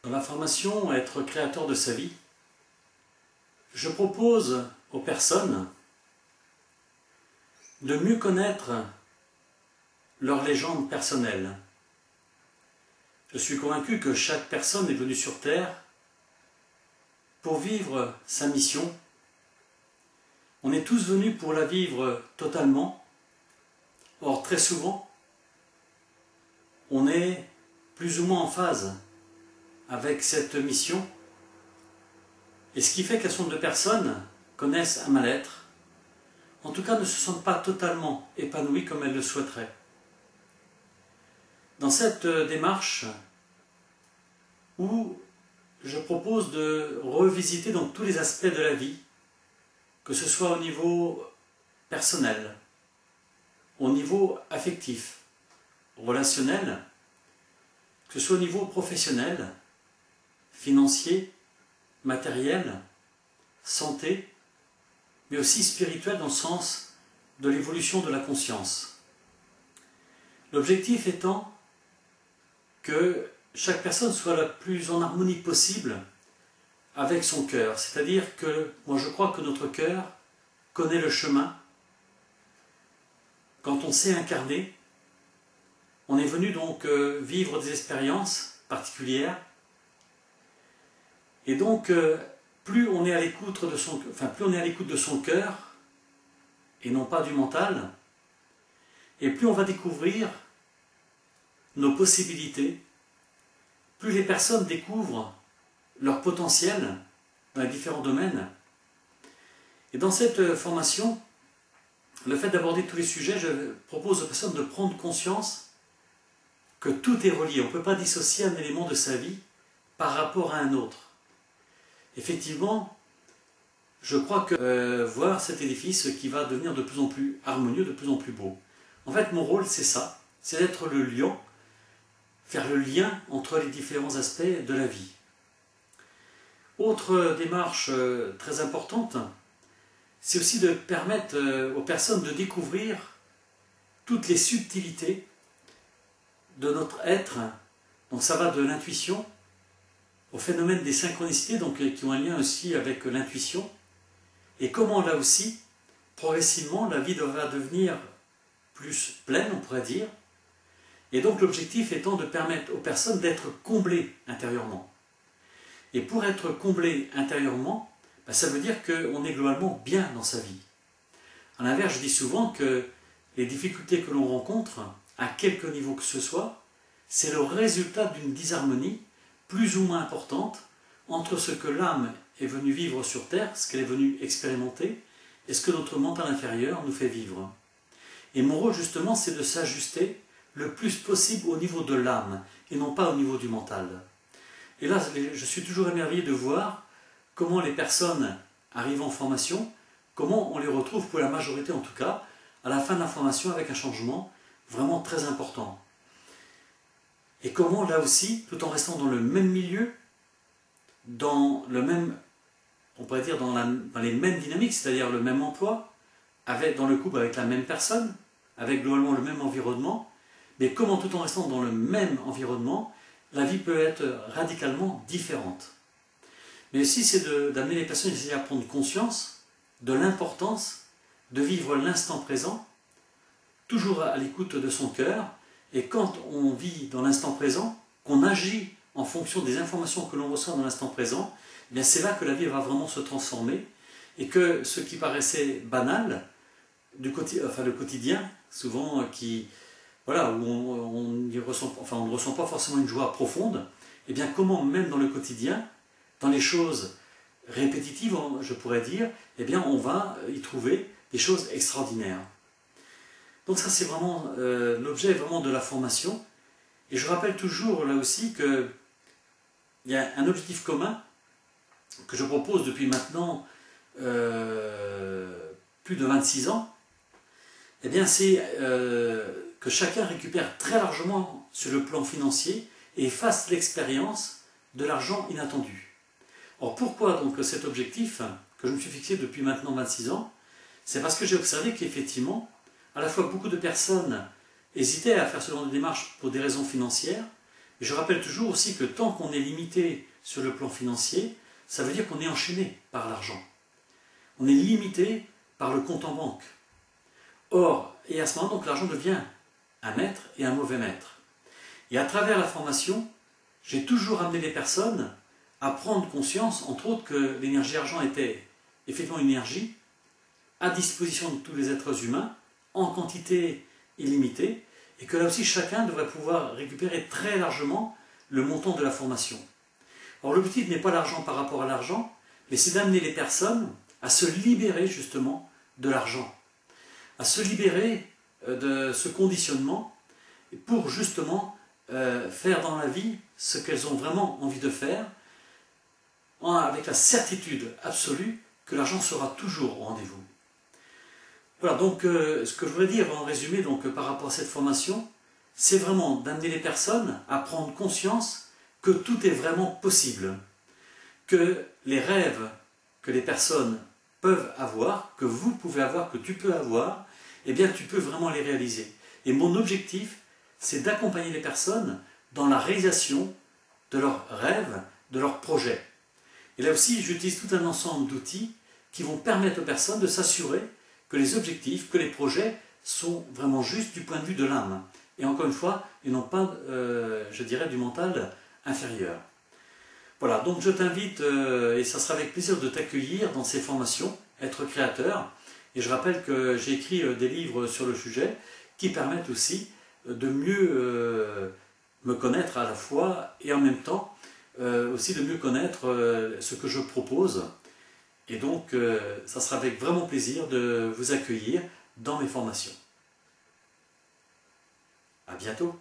Dans la formation Être créateur de sa vie, je propose aux personnes de mieux connaître leur légende personnelle. Je suis convaincu que chaque personne est venue sur Terre pour vivre sa mission. On est tous venus pour la vivre totalement. Or, très souvent, on est plus ou moins en phase avec cette mission. Et ce qui fait qu'un certain nombre de personnes connaissent un mal-être, en tout cas ne se sentent pas totalement épanouies comme elles le souhaiteraient. Dans cette démarche où je propose de revisiter donc tous les aspects de la vie, que ce soit au niveau personnel, au niveau affectif, relationnel, que ce soit au niveau professionnel, financier, matériel, santé, mais aussi spirituel dans le sens de l'évolution de la conscience. L'objectif étant que chaque personne soit la plus en harmonie possible avec son cœur. C'est-à-dire que, moi je crois que notre cœur connaît le chemin. Quand on s'est incarné, on est venu donc vivre des expériences particulières. Et donc, plus on est à l'écoute de son cœur, et non pas du mental, et plus on va découvrir nos possibilités, plus les personnes découvrent leur potentiel dans les différents domaines. Et dans cette formation, le fait d'aborder tous les sujets, je propose aux personnes de prendre conscience que tout est relié. On ne peut pas dissocier un élément de sa vie par rapport à un autre. Effectivement, je crois que voir cet édifice qui va devenir de plus en plus harmonieux, de plus en plus beau. En fait, mon rôle, c'est ça, c'est d'être le lion, faire le lien entre les différents aspects de la vie. Autre démarche très importante, c'est aussi de permettre aux personnes de découvrir toutes les subtilités de notre être. Donc ça va de l'intuition au phénomène des synchronicités, donc qui ont un lien aussi avec l'intuition, et comment là aussi, progressivement, la vie va devenir plus pleine, on pourrait dire, et donc l'objectif étant de permettre aux personnes d'être comblées intérieurement. Et pour être comblé intérieurement, ça veut dire qu'on est globalement bien dans sa vie. À l'inverse, je dis souvent que les difficultés que l'on rencontre, à quelque niveau que ce soit, c'est le résultat d'une disharmonie plus ou moins importante entre ce que l'âme est venue vivre sur Terre, ce qu'elle est venue expérimenter, et ce que notre mental inférieur nous fait vivre. Et mon rôle justement, c'est de s'ajuster le plus possible au niveau de l'âme, et non pas au niveau du mental. Et là, je suis toujours émerveillé de voir comment les personnes arrivent en formation, comment on les retrouve, pour la majorité en tout cas, à la fin de la formation avec un changement vraiment très important. Et comment là aussi, tout en restant dans le même milieu, dans le même, on pourrait dire dans les mêmes dynamiques, c'est-à-dire le même emploi, dans le couple avec la même personne, avec globalement le même environnement, mais comment tout en restant dans le même environnement, la vie peut être radicalement différente. Mais aussi c'est d'amener les personnes à prendre conscience de l'importance de vivre l'instant présent, toujours à l'écoute de son cœur. Et quand on vit dans l'instant présent, qu'on agit en fonction des informations que l'on reçoit dans l'instant présent, eh bien c'est là que la vie va vraiment se transformer, et que ce qui paraissait banal, le quotidien, souvent où on ne ressent pas forcément une joie profonde, eh bien comment même dans le quotidien, dans les choses répétitives, je pourrais dire, eh bien on va y trouver des choses extraordinaires. Donc ça c'est vraiment l'objet vraiment de la formation. Et je rappelle toujours là aussi qu'il y a un objectif commun que je propose depuis maintenant plus de 26 ans. Eh bien c'est que chacun récupère très largement sur le plan financier et fasse l'expérience de l'argent inattendu. Or pourquoi donc cet objectif que je me suis fixé depuis maintenant 26 ans? C'est parce que j'ai observé qu'effectivement, à la fois beaucoup de personnes hésitaient à faire ce genre de démarche pour des raisons financières, Et je rappelle toujours aussi que tant qu'on est limité sur le plan financier, ça veut dire qu'on est enchaîné par l'argent. On est limité par le compte en banque. Or, et à ce moment, donc l'argent devient un maître et un mauvais maître. Et à travers la formation, j'ai toujours amené les personnes à prendre conscience, entre autres, que l'énergie argent était effectivement une énergie à disposition de tous les êtres humains, en quantité illimitée, et que là aussi chacun devrait pouvoir récupérer très largement le montant de la formation. Alors l'objectif n'est pas l'argent par rapport à l'argent, mais c'est d'amener les personnes à se libérer justement de l'argent, à se libérer de ce conditionnement pour justement faire dans la vie ce qu'elles ont vraiment envie de faire, avec la certitude absolue que l'argent sera toujours au rendez-vous. Voilà, donc ce que je voudrais dire en résumé par rapport à cette formation, c'est vraiment d'amener les personnes à prendre conscience que tout est vraiment possible, que les rêves que les personnes peuvent avoir, que vous pouvez avoir, que tu peux avoir, eh bien tu peux vraiment les réaliser. Et mon objectif, c'est d'accompagner les personnes dans la réalisation de leurs rêves, de leurs projets. Et là aussi, j'utilise tout un ensemble d'outils qui vont permettre aux personnes de s'assurer que les objectifs, que les projets sont vraiment justes du point de vue de l'âme. Et encore une fois, ils n'ont pas, je dirais, du mental inférieur. Voilà, donc je t'invite, et ça sera avec plaisir de t'accueillir dans ces formations, être créateur. Et je rappelle que j'ai écrit des livres sur le sujet qui permettent aussi de mieux me connaître à la fois et en même temps aussi de mieux connaître ce que je propose. Et donc, ça sera avec vraiment plaisir de vous accueillir dans mes formations. À bientôt.